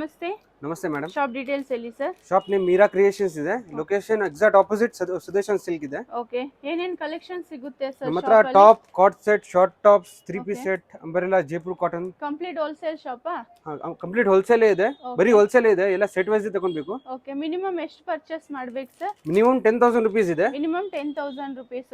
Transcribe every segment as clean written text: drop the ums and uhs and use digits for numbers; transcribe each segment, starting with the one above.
ನಮಸ್ತೆ. ನಮಸ್ತೆ madam. Shop details ಹೇಳಿ sir. Shop name Meera creations ಇದೆ. Location exact opposite Sudarshan silk ಇದೆ. ಓಕೆ, ಏನೇನ್ ಕಲೆಕ್ಷನ್ ಸಿಗುತ್ತೆ ಸರ್? ನಮ್ಮ ಹತ್ರ top, coat set, short tops, 3 piece set, umbrella, Jaipur cotton. Complete wholesale ಶಾಪಾ? ಕಂಪ್ಲೀಟ್ ಹೋಲ್ಸೇಲ್ ಇದೆ. ಬರೀ ಹೋಲ್ಸೇಲ್ ಇದೆ, ಎಲ್ಲ ಸೆಟ್ ವೈಸ್ ತಗೊಳ್ಬೇಕು. ಓಕೆ, ಮಿನಿಮಮ್ ಎಷ್ಟು ಪರ್ಚೇಸ್ ಮಾಡ್ಬೇಕು ಸರ್? ಮಿನಿಮಮ್ 10,000 rupees ಇದೆ. Minimum 10,000 rupees.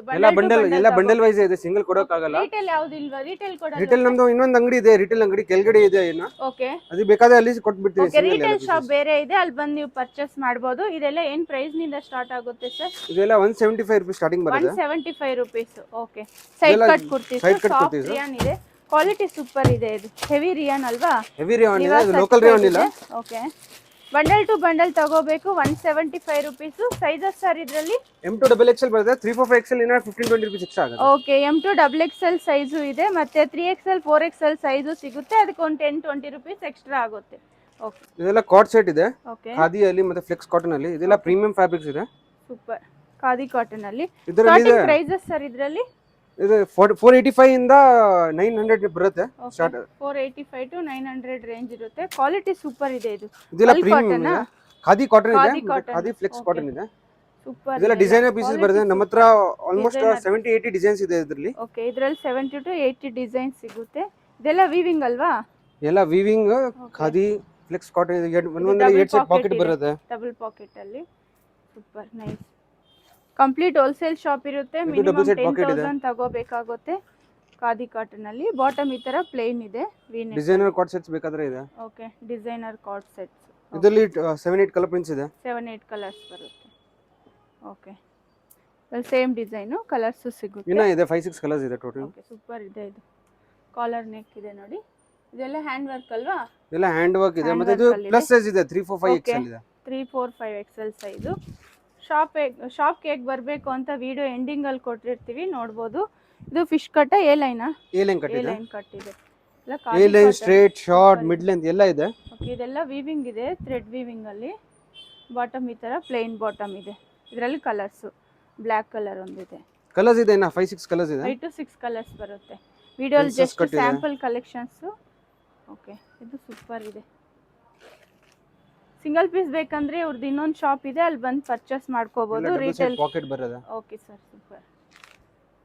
ಎಲ್ಲ ಬಂಡಲ್ ವೈಸ್ ಇದೆ, ಸಿಂಗಲ್ ಕೊಡೋಕ್ ಆಗಲ್ಲ. ರಿಟೇಲ್ ಯಾವ್ದು ಇಲ್ವಾ? ರಿಟೇಲ್ ಕೊಡಲ್ಲ. ರಿಟೇಲ್ ನಮ್ದು ಇನ್ನೊಂದು ಅಂಗಡಿ ಇದೆ, ರಿಟೇಲ್ ಅಂಗಡಿ ಕೆಳಗಡೆ ಇದೆ. ಓಕೆ, ಅದು ಬೇಕಾದ್ರೆ ಅಲ್ಲಿ ಕೊಟ್ಬಿಡ್ತೀವಿ. ಓಕೆ, ರಿಟೇಲ್ ಶಾಪ್ ಬೇರೆ ಇದೆ, ಅಲ್ಲಿ ಬಂದು ನೀವು ಪರ್ಚೇಸ್ ಮಾಡಬಹುದು. ಇದೆಲ್ಲ ಏನ್ ಪ್ರೈಸ್ ನಿಂದ ಸ್ಟಾರ್ಟ್ ಆಗುತ್ತೆ ಸರ್? ಇದೆಲ್ಲ 175 rupees ಸ್ಟಾರ್ಟಿಂಗ್ ಬರುತ್ತೆ. 175 rupees. Okay, side cut kurtis, soft rayon ಇದೆ, ಕ್ವಾಲಿಟಿ ಸೂಪರ್ ಇದೆ. ಇದು ಹೆವಿ ರಿಯಾನ್ ಅಲ್ವಾ? ಹೆವಿ ರಿಯಾನ್ ಇದೆ, ಲೋಕಲ್ ರಿಯಾನ್ ಇಲ್ಲ. ಓಕೆ, ಬಂಡಲ್ ಟು ಬಂಡಲ್ ತಗೋಬೇಕು. 175 rupees. ಸೈಜಸ್ ಸರ್ ಇದರಲ್ಲಿ M2 XXL ಬರುತ್ತೆ, 345 XL ಇನ್ನ 15-20 rupees ಎಕ್ಸ್ಟ್ರಾ ಆಗುತ್ತೆ. ಓಕೆ, M2 XXL ಸೈಜು ಇದೆ, ಮತ್ತೆ 3XL 4XL ಸೈಜು ಸಿಗುತ್ತೆ. ಅದಕ್ಕೆ ಒಂದು 10-20 rupees ಎಕ್ಸ್ಟ್ರಾ ಆಗುತ್ತೆ. ಓಕೆ, ಇದೆಲ್ಲ ಕಾಟ್ ಸೆಟ್ ಇದೆ, ಓಕೆ, ಖಾದಿಯಲ್ಲಿ ಮತ್ತೆ ಫ್ಲೆಕ್ಸ್ ಕಾಟನ್ ಅಲ್ಲಿ. ಇದೆಲ್ಲ ಪ್ರೀಮಿಯಂ ಫ್ಯಾಬ್ರಿಕ್ಸ್ ಇದೆ. ಸೂಪರ್. ಖಾದಿ ಕಾಟನ್ ಅಲ್ಲಿ ಇದರಲ್ಲಿ ಇದೆ ಪ್ರೈಸಸ್ ಸರ್ ಇದರಲ್ಲಿ? ಇದು 485 ಇಂದ 900 ಬರುತ್ತೆ ಸ್ಟಾರ್ಟ್. 485 to 900 ರೇಂಜ್ ಇರುತ್ತೆ. ಕ್ವಾಲಿಟಿ ಸೂಪರ್ ಇದೆ. ಇದು ಇದೆಲ್ಲ ಪ್ರೀಮಿಯಂ ಇದೆ, ಖಾದಿ ಕಾಟನ್ ಇದೆ, cotton. ಖಾದಿ ಫ್ಲೆಕ್ಸ್ ಕಾಟನ್ ಇದೆ. ಸೂಪರ್. ಇದೆಲ್ಲ ಡಿಸೈನರ್ ಪೀಸಸ್ ಬರುತ್ತೆ. ನಮ್ಮ ಹತ್ರ ಆಲ್ಮೋಸ್ಟ್ 70-80 ಡಿಸೈನ್ಸ್ ಇದೆ ಇದರಲ್ಲಿ. ಓಕೆ, ಇದರಲ್ಲಿ 70 to 80 ಡಿಸೈನ್ಸ್ ಸಿಗುತ್ತೆ. ಇದೆಲ್ಲ ವೀವಿಂಗ್ ಅಲ್ವಾ? ಎಲ್ಲ ವೀವಿಂಗ್, ಖಾದಿ ಫ್ಲೆಕ್ಸ್ ಕಾಟನ್ ಇದೆ. ಒಂದೊಂದು 8 ಸೆಟ್ ಪಾಕೆಟ್ ಬರುತ್ತೆ, ಡಬಲ್ ಪಾಕೆಟ್ ಅಲ್ಲಿ. Super nice. Complete wholesale shop ಇರುತ್ತೆ. ಮಿನಿಮಮ್ 10,000 ತಗೋಬೇಕಾಗುತ್ತೆ. ಖಾದಿ ಕಾಟನ್ ಅಲ್ಲಿ ಬಾಟಮ್ ಈ ತರ ಪ್ಲೇನ್ ಇದೆ. ಡಿಸೈನರ್ ಕಾಟ್ ಸೆಟ್ಸ್ ಬೇಕಾದ್ರೆ ಇದೆ. ಓಕೆ, ಡಿಸೈನರ್ ಕಾಟ್ ಸೆಟ್ಸ್. ಇದರಲ್ಲಿ 7-8 ಕಲರ್ ಪ್ರಿಂಟ್ಸ್ ಇದೆ. 7-8 ಕಲರ್ಸ್ ಬರುತ್ತೆ. ಓಕೆ, ಸೇಮ್ ಡಿಸೈನು, ಕಲರ್ಸ್ ಸಿಗುತ್ತೆ. ಇನ್ನ ಇದೆ 5-6 ಕಲರ್ಸ್ ಇದೆ ಟೋಟಲ್. ಓಕೆ, ಸೂಪರ್ ಇದೆ. ಇದು ಕಾಲರ್ ನೆಕ್ ಇದೆ ನೋಡಿ. ಇದೆಲ್ಲ ಹ್ಯಾಂಡ್ ವರ್ಕ್ ಅಲ್ವಾ? ಎಲ್ಲ ಹ್ಯಾಂಡ್ ವರ್ಕ್ ಇದೆ. ಮತ್ತೆ ಇದು ಪ್ಲಸ್ ಸೈಜ್ ಇದೆ, 345 XL ಇದೆ. 345 XL ಸೈಜು. ಶಾಪ್ ಹೇಗೆ ಬರಬೇಕು ಅಂತ ವಿಡಿಯೋ ಎಂಡಿಂಗ್ ಅಲ್ಲಿ ಕೊಟ್ಟಿರ್ತೀವಿ, ನೋಡ್ಬೋದು. ಇದು fish cut, A line cut ಇದೆ. ಕಟ್ ಇದೆ. A line, straight, short, mid length ಎಲ್ಲ ಇದೆ. ಓಕೆ, ಇದೆಲ್ಲ ವೀವಿಂಗ್ ಇದೆ, ಥ್ರೆಡ್ ವೀವಿಂಗ್ ಅಲ್ಲಿ. ಬಾಟಮ್ ಈ ತರ ಪ್ಲೇನ್ ಬಾಟಮ್ ಇದೆ. ಇದರಲ್ಲಿ ಕಲರ್ಸ್ ಬ್ಲ್ಯಾಕ್ ಕಲರ್ ಒಂದಿದೆ. ಕಲರ್ಸ್ ಇದೆ, ಇನ್ನ 5-6 ಕಲರ್ಸ್ ಇದೆ. 5 to 6 ಕಲರ್ಸ್ ಬರುತ್ತೆ. ವಿಡಿಯೋಲಿ ಜಸ್ಟ್ ಸ್ಯಾಂಪಲ್ ಕಲೆಕ್ಷನ್ಸ್. ಓಕೆ, ಇದು ಸೂಪರ್ ಇದೆ. ಸಿಂಗಲ್ ಪೀಸ್ ಬೇಕಂದ್ರೆ ಇವ್ರದ್ದು ಇನ್ನೊಂದು ಶಾಪ್ ಇದೆ, ಅಲ್ಲಿ ಬಂದು ಪರ್ಚೇಸ್ ಮಾಡ್ಕೋಬಹುದು. ರಿಟೇಲ್ ಪಾಕೆಟ್ ಬರುತ್ತೆ. Okay sir, super.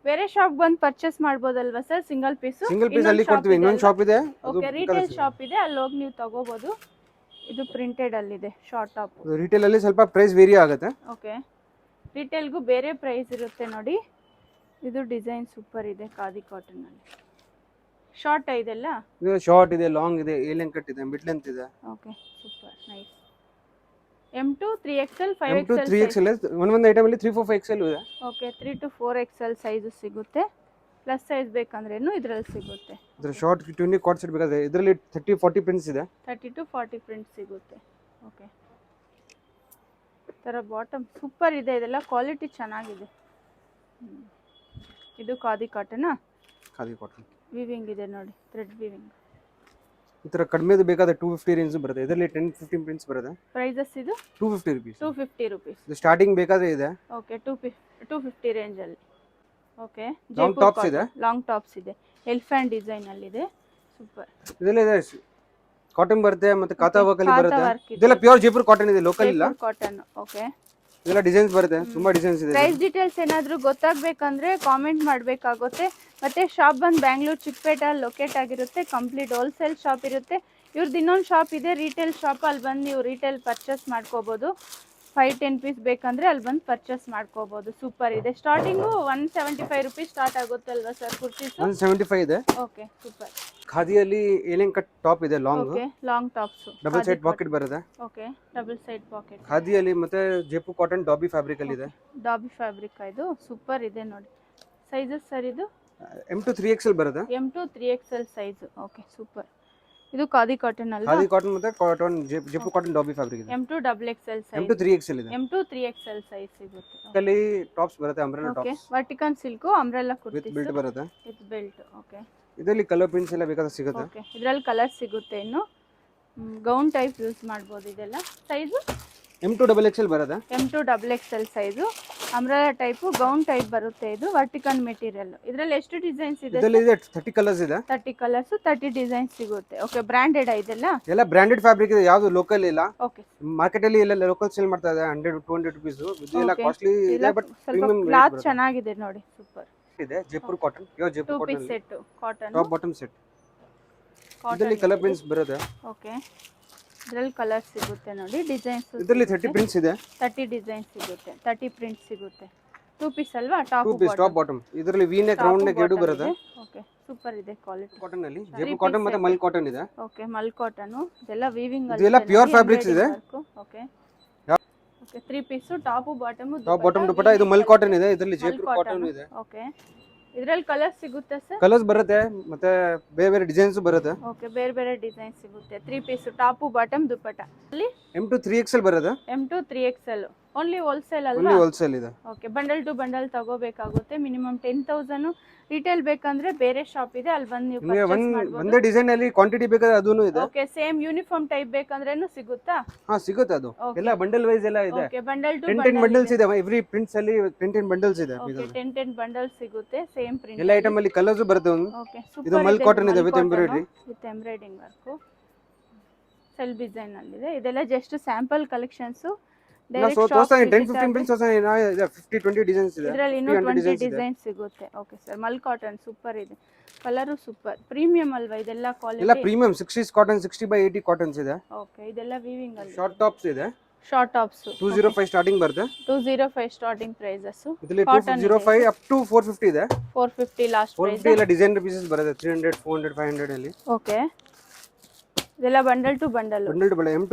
ಬೇರೆ ಶಾಪ್ ಬಂದು ಪರ್ಚೇಸ್ ಮಾಡ್ಬೋದಲ್ವಾ sir single piece? Single piece ಅಲ್ಲಿ ಕೊಡ್ತೀವಿ. ಇನ್ನೊಂದು ಶಾಪ್ ಇದೆ, ಓಕೆ, ರಿಟೇಲ್ ಶಾಪ್ ಇದೆ, ಅಲ್ಲಿ ಹೋಗಿ ನೀವು ತಗೋಬಹುದು. ಇದು ಪ್ರಿಂಟೆಡ್ ಅಲ್ಲಿ ಇದೆ, ಶಾರ್ಟ್ ಟಾಪ್. ರಿಟೇಲ್ ಅಲ್ಲಿ ಸ್ವಲ್ಪ ಪ್ರೈಸ್ ವೇರಿ ಆಗುತ್ತೆ. ಓಕೆ, ರಿಟೇಲ್ಗೂ ಬೇರೆ ಪ್ರೈಸ್ ಇರುತ್ತೆ ನೋಡಿ. ಇದು ಡಿಸೈನ್ ಸೂಪರ್ ಇದೆ, ಖಾದಿ ಕಾಟನ್ ಅಲ್ಲಿ. ಶಾರ್ಟ್ ಇದೆಲ್ಲ? ಇದು ಶಾರ್ಟ್ ಇದೆ, ಲಾಂಗ್ ಇದೆ, ಎ ಲೈನ್ ಕಟ್ ಇದೆ, ಮಿಡ್ ಲೆಂತ್ ಇದೆ. Okay, super nice. M2 3XL 5XL M2 3XL ಒಂದೊಂದು ಐಟಮ್ ಅಲ್ಲಿ 345 XL ಇದೆ. ಓಕೆ, 3 to 4XL ಸೈಜ್ ಸಿಗುತ್ತೆ. ಪ್ಲಸ್ ಸೈಜ್ ಬೇಕಂದ್ರೇನು ಇದರಲ್ಲಿ ಸಿಗುತ್ತೆ. ಇದರ ಶಾರ್ಟ್ 20 ಕಾಟ್ ಸೆಟ್ ಬೇಕಾದ್ರೆ ಇದರಲ್ಲಿ 30-40 ಪ್ರಿಂಟ್ಸ್ ಇದೆ. 30 to 40 ಪ್ರಿಂಟ್ಸ್ ಸಿಗುತ್ತೆ. ಓಕೆ, ತರ ಬಾಟಮ್ ಸೂಪರ್ ಇದೆ. ಇದೆಲ್ಲ ಕ್ವಾಲಿಟಿ ಚೆನ್ನಾಗಿದೆ. ಇದು khadi cotton. Khadi cotton weaving ಇದೆ ನೋಡಿ, ಥ್ರೆಡ್ ವೀವಿಂಗ್. ಈ ತರ ಕಡಿಮೆದು ಬೇಕಾದ್ರೆ 250 ರೇಂಜ್ ಬರುತ್ತೆ. ಇದರಲ್ಲಿ 10-15 ಪ್ರಿಂಟ್ಸ್ ಬರುತ್ತೆ. ಪ್ರೈಸಸ್ ಇದು 250 rupees. 250 rupees. ಇದು ಸ್ಟಾರ್ಟಿಂಗ್ ಬೇಕಾದ್ರೆ ಇದೆ. ಓಕೆ, 250 ರೇಂಜ್ ಅಲ್ಲಿ. ಓಕೆ, ಲಾಂಗ್ ಟಾಪ್ಸ್ ಇದೆ. ಲಾಂಗ್ ಟಾಪ್ಸ್ ಇದೆ, ಎಲಿಫೆಂಟ್ ಡಿಸೈನ್ ಅಲ್ಲಿ ಇದೆ. ಸೂಪರ್. ಇದೆಲ್ಲ ಇದೆ, ಕಾಟನ್ ಬರುತ್ತೆ, ಮತ್ತೆ ಕಾತಾ ವರ್ಕ್ ಅಲ್ಲಿ ಬರುತ್ತೆ. ಇದೆಲ್ಲ ಪ್ಯೂರ್ ಜೈಪುರ್ ಕಾಟನ್ ಇದೆ, ಲೋಕಲ್ ಇಲ್ಲ. ಕಾಟನ್. ಓಕೆ, ಇದೆಲ್ಲ ಡಿಸೈನ್ಸ್ ಬರುತ್ತೆ, ತುಂಬಾ ಡಿಸೈನ್ಸ್ ಇದೆ. ಪ್ರೈಸ್ ಡೀಟೇಲ್ಸ್ ಏನಾದರೂ ಗೊತ್ತಾಗಬೇಕಂದ್ರೆ ಕಾಮೆಂಟ್ ಮಾಡಬೇಕಾಗುತ್ತೆ. ಮತ್ತೆ ಶಾಪ್ ಬಂದು ಬ್ಯಾಂಗ್ಳೂರ್ ಚಿಕ್ಕಪೇಟೆಯಲ್ಲಿ ಲೊಕೇಟ್ ಆಗಿರುತ್ತೆ. ಕಂಪ್ಲೀಟ್ ಹೋಲ್ಸೇಲ್ ಶಾಪ್ ಇರುತ್ತೆ. ಇವ್ರದ್ದು ಇನ್ನೊಂದು ಶಾಪ್ ಇದೆ, ರಿಟೇಲ್ ಶಾಪ್. ಅಲ್ಲಿ ಬಂದು ನೀವು ರಿಟೇಲ್ ಪರ್ಚೇಸ್ ಮಾಡ್ಕೋಬೋದು. 5-10 ಪೀಸ್ ಬೇಕಂದ್ರೆ ಅಲ್ಲಿ ಬಂದು ಪರ್ಚೇಸ್ ಮಾಡ್ಕೋಬೋದು. ಸೂಪರ್ ಇದೆ. ಸ್ಟಾರ್ಟಿಂಗು 175 rupees ಸ್ಟಾರ್ಟ್ ಆಗುತ್ತಲ್ವಾ ಸರ್ ಕುರ್ತೀಸ್? 175 ಇದೆ. Okay, super. ಖಾದಿಯಲ್ಲಿ ಏಲಿಯನ್ ಕಟ್ ಟಾಪ್ ಇದೆ, long. Okay, long tops, double side pocket ಬರುತ್ತೆ. Okay, double side pocket. ಖಾದಿಯಲ್ಲಿ ಮತ್ತೆ ಜೈಪುರ್ ಕಾಟನ್ ಡಾಬಿ ಫ್ಯಾಬ್ರಿಕ್ ಅಲ್ಲಿ ಇದೆ. ಡಾಬಿ ಫ್ಯಾಬ್ರಿಕ್ ಇದು ಸೂಪರ್ ಇದೆ ನೋಡಿ. ಸೈಜಸ್ ಸರ್ ಇದು? M2 3XL ಬರುತ್ತೆ. M2 3XL size. Okay, super. ಇದು ಖಾದಿ ಕಾಟನ್ ಅಲ್ವಾ? ಖಾದಿ ಕಾಟನ್ ಮತ್ತೆ ಕಾಟನ್ ಜೈಪುರ್ ಕಾಟನ್ ಡಾಬಿ ಫ್ಯಾಬ್ರಿಕ್ ಇದೆ. M2 XXL size. M2 3XL ಇದೆ. M2 3XL ಸೈಜ್ ಸಿಗುತ್ತೆ. ಇದರಲ್ಲಿ ಟಾಪ್ಸ್ ಬರುತ್ತೆ, umbrella tops. Okay, vertical silk umbrella kurtis with belt ಬರುತ್ತೆ. With belt. ಓಕೆ, ಇದರಲ್ಲಿ ಕಲರ್ ಪ್ರಿಂಟ್ಸ್ ಎಲ್ಲ ಬೇಕಾದ್ರೆ ಸಿಗುತ್ತೆ. ಓಕೆ, ಇದರಲ್ಲಿ ಕಲರ್ ಸಿಗುತ್ತೆ. ಇನ್ನು ಗೌನ್ ಟೈಪ್ ಯೂಸ್ ಮಾಡ್ಬೋದು. ಇದೆಲ್ಲ ಸೈಜು M2 XXL ಬರುತ್ತೆ. M2 XXL size. Umbrella type gown type ಬರುತ್ತೆ. ಇದು ವರ್ಟಿಕಲ್ ಮೆಟೀರಿಯಲ್. ಇದರಲ್ಲಿ ಎಷ್ಟು ಡಿಸೈನ್ಸ್ ಇದೆ? ಇದರಲ್ಲಿ ಇದೆ 30 ಕಲರ್ಸ್ ಇದೆ. 30 ಕಲರ್ಸ್ 30 ಡಿಸೈನ್ಸ್ ಸಿಗುತ್ತೆ. ಓಕೆ, ಬ್ರಾಂಡೆಡ್ ಇದೆಲ್ಲ? ಎಲ್ಲ ಬ್ರಾಂಡೆಡ್ ಫ್ಯಾಬ್ರಿಕ್ ಇದೆ, ಯಾವುದು ಲೋಕಲ್ ಇಲ್ಲ. ಓಕೆ, ಮಾರ್ಕೆಟ್ ಅಲ್ಲಿ ಎಲ್ಲ ಲೋಕಲ್ ಸೇಲ್ ಮಾಡ್ತಾ ಇದೆ 100-200 ರೂಪೀಸ್. ಇದೆಲ್ಲ ಕಾಸ್ಟ್ಲಿ ಇದೆ, ಬಟ್ ಸ್ವಲ್ಪ ಕ್ಲಾತ್ ಚೆನ್ನಾಗಿದೆ ನೋಡಿ, ಸೂಪರ್ ಇದೆ. Jaipur cotton, pure Jaipur 2 piece cotton set cotton, top bottom set. ಇದರಲ್ಲಿ ಕಲರ್ ಪ್ರಿಂಟ್ಸ್ ಬರುತ್ತೆ. ಓಕೆ, ಇದರಲ್ಲಿ ಕಲರ್ ಸಿಗುತ್ತೆ ನೋಡಿ, ಡಿಸೈನ್ಸ್ ಇದರಲ್ಲಿ 30 ಪ್ರಿಂಟ್ಸ್ ಇದೆ. 30 ಡಿಸೈನ್ಸ್ ಸಿಗುತ್ತೆ, 30 ಪ್ರಿಂಟ್ಸ್ ಸಿಗುತ್ತೆ. 2 ಪೀಸ್ ಅಲ್ವಾ? Top 2 piece top bottom. ಇದರಲ್ಲಿ ವಿ ನೆಕ್ ರೌಂಡ್ ನೆಕ್ ಎರಡು ಬರುತ್ತೆ. ಓಕೆ, ಸೂಪರ್ ಇದೆ ಕ್ವಾಲಿಟಿ. ಕಾಟನ್ ಅಲ್ಲಿ ಜೈಪುರ್ ಕಾಟನ್ ಮತ್ತೆ ಮಲ್ ಕಾಟನ್ ಇದೆ. ಓಕೆ, ಮಲ್ ಕಾಟನ್. ಇದೆಲ್ಲ ವೀವಿಂಗ್ ಅಲ್ಲಿ ಇದೆಲ್ಲ ಪ್ಯೂರ್ ಫ್ಯಾಬ್ರಿಕ್ಸ್ ಇದೆ. Okay okay, 3 piece top bottom dupatta. ಇದು ಮಲ್ ಕಾಟನ್ ಇದೆ. ಇದರಲ್ಲಿ ಜೈಪುರ್ ಕಾಟನ್ ಇದೆ. ಓಕೆ, ಇದರಲ್ಲಿ ಕಲರ್ಸ್ ಸಿಗುತ್ತೆ ಸರ್? ಕಲರ್ಸ್ ಬರುತ್ತೆ, ಮತ್ತೆ ಬೇರೆ ಬೇರೆ ಡಿಸೈನ್ಸ್ ಬರುತ್ತೆ. ಓಕೆ, ಬೇರೆ ಬೇರೆ ಡಿಸೈನ್ಸ್ ಸಿಗುತ್ತೆ. 3 ಪೀಸ್ ಟಾಪ್ ಬಾಟಮ್ ದುಪಟ್ಟ. ಅಲ್ಲಿ M to 3XL ಬರುತ್ತೆ. M to 3XL only wholesale ಅಲ್ವಾ? ಓನ್ಲಿ ಹೋಲ್ಸೇಲ್ ಇದೆ. ಓಕೆ, ಬಂಡಲ್ ಟು ಬಂಡಲ್ ತಗೋಬೇಕಾಗುತ್ತೆ. ಮಿನಿಮಮ್ 10,000. ರಿಟೇಲ್ ಬೇಕಂದ್ರೆ ಬೇರೆ ಶಾಪ್ ಇದೆ, ಅಲ್ಲಿ ಬಂದು ನೀವು ಪರ್ಚೇಸ್ ಮಾಡಬಹುದು. ಒಂದೇ ಡಿಸೈನ್ ಅಲ್ಲಿ ಕ್ವಾಂಟಿಟಿ ಬೇಕಾದ್ರೆ ಅದೂನು ಇದೆ. ಓಕೆ, ಸೇಮ್ ಯೂನಿಫಾರ್ಮ್ ಟೈಪ್ ಬೇಕಂದ್ರೇನು ಸಿಗುತ್ತಾ? ಹಾ, ಸಿಗುತ್ತೆ. ಅದು ಎಲ್ಲ ಬಂಡಲ್ ವೈಸ್ ಎಲ್ಲ ಇದೆ. ಓಕೆ, ಬಂಡಲ್ ಟು 10 ಬಂಡಲ್ಸ್ ಇದೆ. ಎವ್ರಿ ಪ್ರಿಂಟ್ಸ್ ಅಲ್ಲಿ 10 ಬಂಡಲ್ಸ್ ಇದೆ. ಓಕೆ, 10 ಬಂಡಲ್ಸ್ ಸಿಗುತ್ತೆ, ಸೇಮ್ ಪ್ರಿಂಟ್. ಎಲ್ಲ ಐಟಮ್ ಅಲ್ಲಿ ಕಲರ್ಸ್ ಬರುತ್ತೆ. ಓಕೆ, ಇದು ಮಲ್ ಕಾಟನ್ ಇದೆ with embroidery. With embroidering work, self design ಅಲ್ಲಿ ಇದೆ. ಇದೆಲ್ಲ just sample collections. Direct shop 10-15 prints 50-20 designs ಇದೆ. ಇದರಲ್ಲಿ ಇನ್ನೂ 20 ಡಿಸೈನ್ ಸಿಗುತ್ತೆ. ಓಕೆ ಸರ್, ಮಲ್ ಕಾಟನ್ ಸೂಪರ್ ಇದೆ, ಕಲರು ಸೂಪರ್, ಪ್ರೀಮಿಯಂ ಅಲ್ವಾ ಇದೆಲ್ಲ ಕ್ವಾಲಿಟಿ? ಎಲ್ಲ ಪ್ರೀಮಿಯಂ 60s ಕಾಟನ್, 60/80 ಕಾಟನ್ಸ್ ಇದೆ. ಓಕೆ, ಇದೆಲ್ಲ ವೀವಿಂಗ್ ಅಲ್ಲಿ. ಶಾರ್ಟ್ ಟಾಪ್ಸ್ ಇದೆ. ಶಾರ್ಟ್ ಟಾಪ್ಸ್ 205 ಸ್ಟಾರ್ಟಿಂಗ್ ಬರುತ್ತೆ. 205 ಸ್ಟಾರ್ಟಿಂಗ್ ಪ್ರೈಸಸ್. ಇದರಲ್ಲಿ 205 ಅಪ್ ಟು 450 ಇದೆ. 450 ಲಾಸ್ಟ್ ಪ್ರೈಸ್. 450 ಎಲ್ಲ ಡಿಸೈನರ್ ಪೀಸಸ್ ಬರುತ್ತೆ. 300, 400, 500 ಅಲ್ಲಿ. ಓಕೆ, ಇದೆಲ್ಲ bundle to bundle. M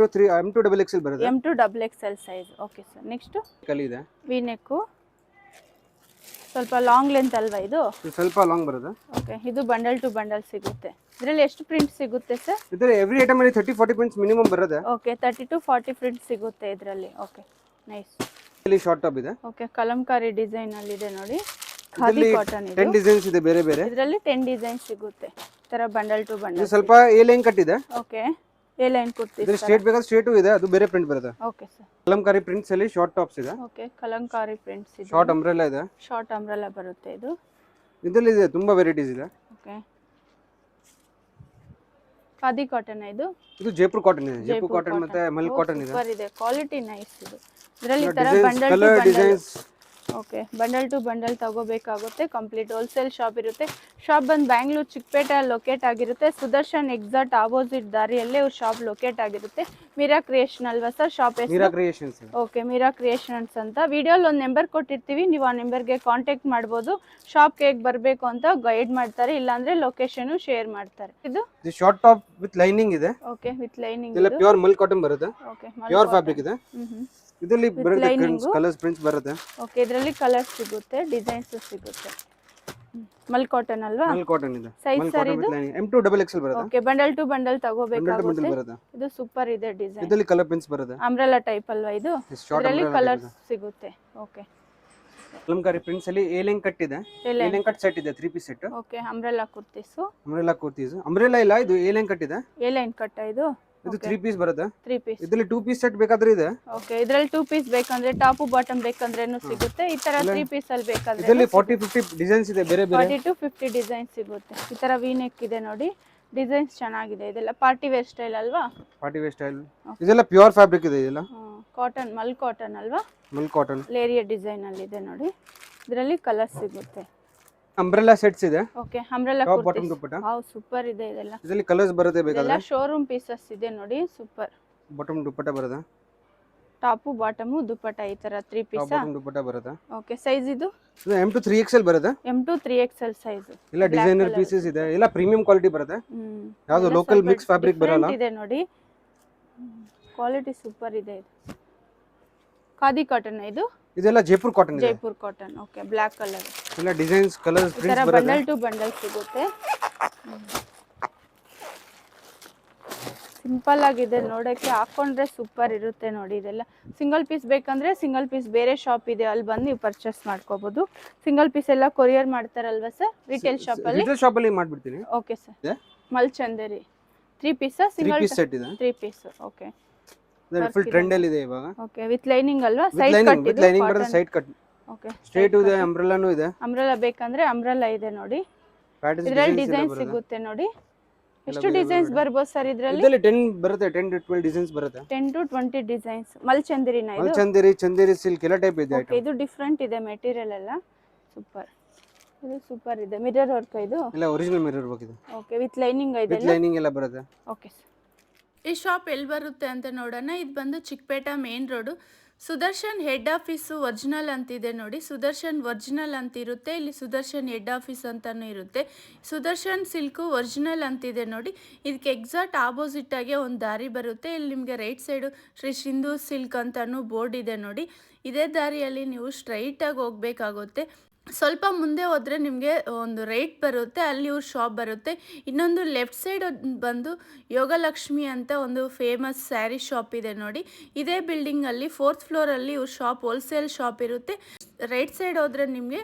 to double XL ಬರುತ್ತೆ. M to double XL size. Okay sir, next ಕಲಿ ಇದೆ. ವಿ ನೆಕ್, ಸ್ವಲ್ಪ ಲಾಂಗ್ ಲೆಂತ್ ಅಲ್ವಾ ಇದು? ಸ್ವಲ್ಪ ಲಾಂಗ್ ಬರುತ್ತೆ. ಓಕೆ, ಇದು ಬಂಡಲ್ ಟು ಬಂಡಲ್ ಸಿಗುತ್ತೆ. ಇದರಲ್ಲಿ ಎಷ್ಟು ಪ್ರಿಂಟ್ ಸಿಗುತ್ತೆ ಸರ್? ಇದರಲ್ಲಿ ಎವ್ರಿ ಐಟಮ್ ಅಲ್ಲಿ 30-40 ಪ್ರಿಂಟ್ಸ್ ಮಿನಿಮಮ್ ಬರುತ್ತೆ. ಓಕೆ, 30 to 40 ಪ್ರಿಂಟ್ ಸಿಗುತ್ತೆ ಇದರಲ್ಲಿ. Okay, nice. ಇಲ್ಲಿ ಶಾರ್ಟ್ ಟಾಪ್ ಇದೆ. ಓಕೆ, ಕಲಂಕಾರಿ ಡಿಸೈನ್ ಅಲ್ಲಿ ಇದೆ ನೋಡಿ, ಖಾದಿ ಕಾಟನ್ ಇದೆ. 10 ಡಿಸೈನ್ಸ್ ಇದೆ ಬೇರೆ ಬೇರೆ. ಇದರಲ್ಲಿ 10 ಡಿಸೈನ್ ಸಿಗುತ್ತೆ. ತರ ಬಂಡಲ್ ಟು ಬಂಡಲ್. ಇದು ಸ್ವಲ್ಪ ಎ ಲೈನ್ ಕಟ್ ಇದೆ. Okay, A line kurti. ಇದು ಸ್ಟ್ರೇಟ್ ಬೇಕಾದ್ರೆ ಸ್ಟ್ರೇಟ್ ಇದೆ, ಅದು ಬೇರೆ ಪ್ರಿಂಟ್ ಬರುತ್ತೆ. ಓಕೆ ಸರ್, ಕಲಂಕಾರಿ ಪ್ರಿಂಟ್ಸ್ ಅಲ್ಲಿ ಶಾರ್ಟ್ ಟಾಪ್ಸ್ ಇದೆ. ಓಕೆ, ಕಲಂಕಾರಿ ಪ್ರಿಂಟ್ಸ್ ಇದೆ. ಶಾರ್ಟ್ ಅಂಬ್ರೆಲಾ ಇದೆ. ಶಾರ್ಟ್ ಅಂಬ್ರೆಲಾ ಬರುತ್ತೆ ಇದು. ಇದರಲ್ಲಿ ಇದೆ ತುಂಬಾ ವೆರೈಟೀಸ್ ಇದೆ. ಓಕೆ, ಖಾದಿ ಕಾಟನ್ ಇದು. ಇದು ಜೈಪುರ್ ಕಾಟನ್ ಇದೆ. ಜೈಪುರ್ ಕಾಟನ್ ಮತ್ತೆ ಮಲ್ ಕಾಟನ್ ಇದೆ. ಸೂಪರ್ ಇದೆ, ಕ್ವಾಲಿಟಿ ನೈಸ್ ಇದು. ಇದರಲ್ಲಿ ತರ bundle to colour bundle. Designs. Okay, bundle to bundle ತಗೋಬೇಕಾಗುತ್ತೆ. ಕಂಪ್ಲೀಟ್ ಹೋಲ್ಸೇಲ್ ಶಾಪ್ ಇರುತ್ತೆ. ಶಾಪ್ ಬಂದು ಬ್ಯಾಂಗ್ಳೂರ್ ಚಿಕ್ಕಪೇಟೆ ಲೊಕೇಟ್ ಆಗಿರುತ್ತೆ. ಸುದರ್ಶನ್ ಎಕ್ಸಾಕ್ಟ್ ಆಪೋಸಿಟ್ ದಾರಿಯಲ್ಲೇ ಇವ್ರ ಶಾಪ್ ಲೊಕೇಟ್ ಆಗಿರುತ್ತೆ. ಮೀರಾ ಕ್ರಿಯೇಷನ್ ಅಲ್ವಾ ಸರ್ ಶಾಪ್ ಹೆಸರು? Meera creations. Okay, Meera creations ಅಂತ. ವಿಡಿಯೋಲಿ ಒಂದು ನಂಬರ್ ಕೊಟ್ಟಿರ್ತೀವಿ, ನೀವು ಆ ನಂಬರ್ಗೆ ಕಾಂಟ್ಯಾಕ್ಟ್ ಮಾಡ್ಬೋದು. ಶಾಪ್ಗೆ ಹೇಗೆ ಬರಬೇಕು ಅಂತ ಗೈಡ್ ಮಾಡ್ತಾರೆ, ಇಲ್ಲಾಂದ್ರೆ ಲೊಕೇಶನ್ ಶೇರ್ ಮಾಡ್ತಾರೆ. ಇದು ಶಾರ್ಟ್ ಟಾಪ್ ವಿತ್ ಲೈನಿಂಗ್ ಇದೆ. Okay, with lining. ಇದೆಲ್ಲ ಪ್ಯೂರ್ ಮಲ್ ಕಾಟನ್ ಬರುತ್ತೆ. ಓಕೆ, ಪ್ಯೂರ್ ಫ್ಯಾಬ್ರಿಕ್ ಇದೆ. ಇದರಲ್ಲಿ ಬರುತ್ತೆ ಕಲರ್ಸ್ ಪ್ರಿಂಟ್ಸ್ ಬರುತ್ತೆ. ಓಕೆ, ಇದರಲ್ಲಿ ಕಲರ್ಸ್ ಸಿಗುತ್ತೆ, ಡಿಸೈನ್ಸ್ ಸಿಗುತ್ತೆ. ಮಲ್ ಕಾಟನ್ ಅಲ್ವಾ? ಮಲ್ ಕಾಟನ್ ಇದೆ. ಸೈಜ್ ಸರ್ ಇದು M to double XL ಬರುತ್ತೆ. ಓಕೆ, ಬಂಡಲ್ ಟು ಬಂಡಲ್ ತಗೋಬೇಕಾಗುತ್ತೆ. ಬರುತ್ತೆ. ಇದು ಸೂಪರ್ ಇದೆ ಡಿಸೈನ್. ಇದರಲ್ಲಿ ಕಲರ್ ಪ್ರಿಂಟ್ಸ್ ಬರುತ್ತೆ. ಅಂಬ್ರೆಲಾ ಟೈಪ್ ಅಲ್ವಾ ಇದು? ಇದರಲ್ಲಿ ಕಲರ್ಸ್ ಸಿಗುತ್ತೆ. ಓಕೆ, ಕಲಂಕಾರಿ ಪ್ರಿಂಟ್ಸ್ ಅಲ್ಲಿ ಎ ಲೈನ್ ಕಟ್ ಇದೆ. ಎ ಲೈನ್ ಕಟ್ ಸೆಟ್ ಇದೆ, 3 piece set. Okay, umbrella kurtis. Umbrella kurtis. Umbrella ಇಲ್ಲ, ಇದು ಎ ಲೈನ್ ಕಟ್ ಇದೆ. ಎ ಲೈನ್ ಕಟ್ ಇದು. ಇದು 3 ಪೀಸ್ ಬರುತ್ತೆ. 3 ಪೀಸ್. ಇದರಲ್ಲಿ 2 ಪೀಸ್ ಸೆಟ್ ಬೇಕಾದ್ರೆ ಇದೆ. ಓಕೆ, ಇದರಲ್ಲಿ 2 ಪೀಸ್ ಬೇಕಂದ್ರೆ ಟಾಪ್ ಬಾಟಮ್ ಬೇಕಂದ್ರೇನು ಸಿಗುತ್ತೆ. ಈ ತರ 3 ಪೀಸ್ ಅಲ್ಲಿ ಬೇಕಾದ್ರೆ ಇದರಲ್ಲಿ 40-50 ಡಿಸೈನ್ಸ್ ಇದೆ ಬೇರೆ ಬೇರೆ. 40 to 50 ಡಿಸೈನ್ ಸಿಗುತ್ತೆ. ಈ ತರ ವಿ ನೆಕ್ ಇದೆ ನೋಡಿ, ಡಿಸೈನ್ಸ್ ಚೆನ್ನಾಗಿದೆ. ಇದೆಲ್ಲ ಪಾರ್ಟಿ ವೇರ್ ಸ್ಟೈಲ್ ಅಲ್ವಾ? Party wear style. ಇದೆಲ್ಲ ಪ್ಯೂರ್ ಫ್ಯಾಬ್ರಿಕ್ ಇದೆ. ಇದೆಲ್ಲ ಕಾಟನ್, ಮಲ್ ಕಾಟನ್ ಅಲ್ವಾ? ಮಲ್ ಕಾಟನ್. ಲೇರಿಯಾ ಡಿಸೈನ್ ಅಲ್ಲಿ ಇದೆ ನೋಡಿ. ಇದರಲ್ಲಿ ಕಲರ್ ಸಿಗುತ್ತೆ. ಅಂಬ್ರೆಲಾ ಸೆಟ್ಸ್ ಇದೆ. Okay, umbrella top bottom dupatta. Wow, super ಇದೆ ಇದೆಲ್ಲ. ಇದರಲ್ಲಿ ಕಲರ್ಸ್ ಬರುತ್ತೆ ಬೇಕಾದ್ರೆ. ಎಲ್ಲ ಶೋರೂಮ್ ಪೀಸಸ್ ಇದೆ ನೋಡಿ, ಸೂಪರ್. ಬಾಟಮ್ ದುಪಟ್ಟ ಬರುತ್ತೆ. ಟಾಪ್ ಬಾಟಮ್ ದುಪಟ್ಟ ಈ ತರ 3 ಪೀಸ್. ಟಾಪ್ ಬಾಟಮ್ ದುಪಟ್ಟ ಬರುತ್ತೆ. ಓಕೆ, ಸೈಜ್ ಇದು M to 3XL ಬರುತ್ತೆ. M to 3XL size. ಎಲ್ಲ ಡಿಸೈನರ್ ಪೀಸಸ್ ಇದೆ. ಎಲ್ಲ ಪ್ರೀಮಿಯಂ ಕ್ವಾಲಿಟಿ ಬರುತ್ತೆ. ಯಾವುದು ಲೋಕಲ್ ಮಿಕ್ಸ್ ಫ್ಯಾಬ್ರಿಕ್ ಬರಲ್ಲ. ಇದೆ ನೋಡಿ, ಕ್ವಾಲಿಟಿ ಸೂಪರ್ ಇದೆ ಇದು. ಖಾದಿ ಕಾಟನ್ ಇದು. ಇದೆಲ್ಲ ಜೈಪುರ್ ಕಾಟನ್ ಇದೆ. Jaipur cotton. Okay, black colour. ಎಲ್ಲ ಡಿಸೈನ್ಸ್ ಕಲರ್ಸ್ ಪ್ರಿಂಟ್ಸ್ ಬರುತ್ತೆ. ಬಂಡಲ್ ಟು ಬಂಡಲ್ ಸಿಗುತ್ತೆ. ಸಿಂಪಲ್ ಆಗಿದೆ ನೋಡಕ್ಕೆ, ಹಾಕೊಂಡ್ರೆ ಸೂಪರ್ ಇರುತ್ತೆ ನೋಡಿ. ಇದೆಲ್ಲ ಸಿಂಗಲ್ ಪೀಸ್ ಬೇಕಂದ್ರೆ ಸಿಂಗಲ್ ಪೀಸ್ ಬೇರೆ ಶಾಪ್ ಇದೆ, ಅಲ್ಲಿ ಬಂದು ನೀವು ಪರ್ಚೇಸ್ ಮಾಡ್ಕೋಬಹುದು. ಸಿಂಗಲ್ ಪೀಸ್ ಎಲ್ಲ ಕೊರಿಯರ್ ಮಾಡ್ತಾರಲ್ವಾ ಸರ್ ರಿಟೇಲ್ ಶಾಪ್ ಅಲ್ಲಿ? ರಿಟೇಲ್ ಶಾಪ್ ಅಲ್ಲಿ ಮಾಡ್ಬಿಡ್ತೀನಿ. Okay sir, mul Chanderi 3 piece single 3 piece set ಇದೆ. 3 ಪೀಸ್. ಓಕೆ, ಫುಲ್ ಟ್ರೆಂಡ್ ಅಲ್ಲಿ ಇದೆ ಇವಾಗ. ಓಕೆ, ವಿತ್ ಲೈನಿಂಗ್ ಅಲ್ವಾ? ಸೈಡ್ ಕಟ್ ವಿತ್ ಲೈನಿಂಗ್ ಬರುತ್ತೆ, ಸೈಡ್ ಕಟ್. ಓಕೆ ಸ್ಟ್ರೇಟ್ ಇದೆ, ಅಂಬ್ರೆಲಾನು ಇದೆ. ಅಂಬ್ರೆಲಾ ಬೇಕಂದ್ರೆ ಅಂಬ್ರೆಲಾ ಇದೆ ನೋಡಿ. ಪ್ಯಾಟರ್ನ್ಸ್ ಇದ್ರಲ್ಲಿ ಡಿಸೈನ್ಸ್ ಡಿಸೈನ್ ಬರುತ್ತೆ. ಸಿಗುತ್ತೆ ನೋಡಿ. ಎಷ್ಟು ಡಿಸೈನ್ಸ್ ಬರ್ಬೋದು ಸರ್ ಇದ್ರಲ್ಲಿ? ಇದರಲ್ಲಿ 10 ಬರುತ್ತೆ, 10 to 12 ಡಿಸೈನ್ಸ್ ಬರುತ್ತೆ. 10 to 20 ಡಿಸೈನ್ಸ್. ಮಲ್ಚಂದಿರಿನ ಇದು? ಚಂದೇರಿ, ಚಂದೇರಿ ಸಿಲ್ಕ್ ಎಲ್ಲ ಟೈಪ್ ಇದೆ ಓಕೆ, ಐಟಮ್. ಇದು ಡಿಫ್ರೆಂಟ್ ಇದೆ ಮೆಟೀರಿಯಲ್ ಎಲ್ಲ. ಸೂಪರ್, ಇದು ಸೂಪರ್ ಇದೆ. ಮಿರರ್ ವರ್ಕ್ ಇದು? ಇಲ್ಲ, ಒರಿಜಿನಲ್ ಮಿರರ್ ವರ್ಕ್ ಇದೆ. ಓಕೆ, ವಿತ್ ಲೈನಿಂಗ್ ಇದೆ? ವಿತ್ ಲೈನಿಂಗ್ ಎಲ್ಲ ಬರುತ್ತೆ. Okay sir. ಈ ಶಾಪ್ ಎಲ್ಲಿ ಬರುತ್ತೆ ಅಂತ ನೋಡೋಣ. ಇದು ಬಂದು Chickpete main road. Sudarshan head office original ಅಂತಿದೆ ನೋಡಿ. ಸುದರ್ಶನ್ ಒರಿಜಿನಲ್ ಅಂತ ಇರುತ್ತೆ, ಇಲ್ಲಿ ಸುದರ್ಶನ್ ಹೆಡ್ ಆಫೀಸ್ ಅಂತಲೂ ಇರುತ್ತೆ. ಸುದರ್ಶನ್ ಸಿಲ್ಕು ಒರಿಜಿನಲ್ ಅಂತಿದೆ ನೋಡಿ. ಇದಕ್ಕೆ ಎಕ್ಸಾಕ್ಟ್ ಆಪೋಸಿಟಾಗೆ ಒಂದು ದಾರಿ ಬರುತ್ತೆ. ಇಲ್ಲಿ ನಿಮಗೆ right side Shri Sindhu silk ಅಂತಲೂ ಬೋರ್ಡ್ ಇದೆ ನೋಡಿ. ಇದೇ ದಾರಿಯಲ್ಲಿ ನೀವು ಸ್ಟ್ರೈಟಾಗಿ ಹೋಗಬೇಕಾಗುತ್ತೆ. ಸ್ವಲ್ಪ ಮುಂದೆ ಹೋದರೆ ನಿಮಗೆ ಒಂದು ರೈಟ್ ಬರುತ್ತೆ, ಅಲ್ಲಿ ಇವ್ರ ಶಾಪ್ ಬರುತ್ತೆ. ಇನ್ನೊಂದು ಲೆಫ್ಟ್ ಸೈಡ್ ಬಂದು ಯೋಗಲಕ್ಷ್ಮಿ ಅಂತ ಒಂದು ಫೇಮಸ್ ಸ್ಯಾರಿ ಶಾಪ್ ಇದೆ ನೋಡಿ. ಇದೇ ಬಿಲ್ಡಿಂಗಲ್ಲಿ 4th ಫ್ಲೋರಲ್ಲಿ ಇವ್ರ ಶಾಪ್ ಹೋಲ್ಸೇಲ್ ಶಾಪ್ ಇರುತ್ತೆ. ರೈಟ್ ಸೈಡ್ ಹೋದರೆ ನಿಮಗೆ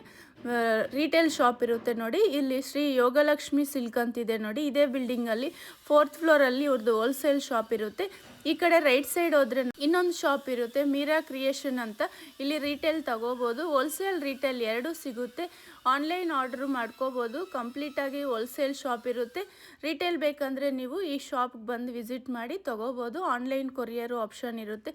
ರಿಟೇಲ್ ಶಾಪ್ ಇರುತ್ತೆ ನೋಡಿ. ಇಲ್ಲಿ ಶ್ರೀ ಯೋಗಲಕ್ಷ್ಮಿ ಸಿಲ್ಕ್ ಅಂತಿದೆ ನೋಡಿ. ಇದೇ ಬಿಲ್ಡಿಂಗಲ್ಲಿ 4th ಫ್ಲೋರಲ್ಲಿ ಇವ್ರದ್ದು ಹೋಲ್ಸೇಲ್ ಶಾಪ್ ಇರುತ್ತೆ. ಈ ಕಡೆ ರೈಟ್ ಸೈಡ್ ಹೋದರೆ ಇನ್ನೊಂದು ಶಾಪ್ ಇರುತ್ತೆ, ಮೀರಾ ಕ್ರಿಯೇಷನ್ ಅಂತ. ಇಲ್ಲಿ ರಿಟೇಲ್ ತಗೋಬೋದು, ಹೋಲ್ಸೇಲ್ ರಿಟೇಲ್ ಎರಡೂ ಸಿಗುತ್ತೆ. ಆನ್ಲೈನ್ ಆರ್ಡ್ರ್ ಮಾಡ್ಕೋಬೋದು. ಕಂಪ್ಲೀಟಾಗಿ ಹೋಲ್ಸೇಲ್ ಶಾಪ್ ಇರುತ್ತೆ. ರಿಟೇಲ್ ಬೇಕಂದರೆ ನೀವು ಈ ಶಾಪ್ಗೆ ಬಂದು ವಿಸಿಟ್ ಮಾಡಿ ತಗೋಬೋದು. ಆನ್ಲೈನ್ ಕೊರಿಯರು ಆಪ್ಷನ್ ಇರುತ್ತೆ.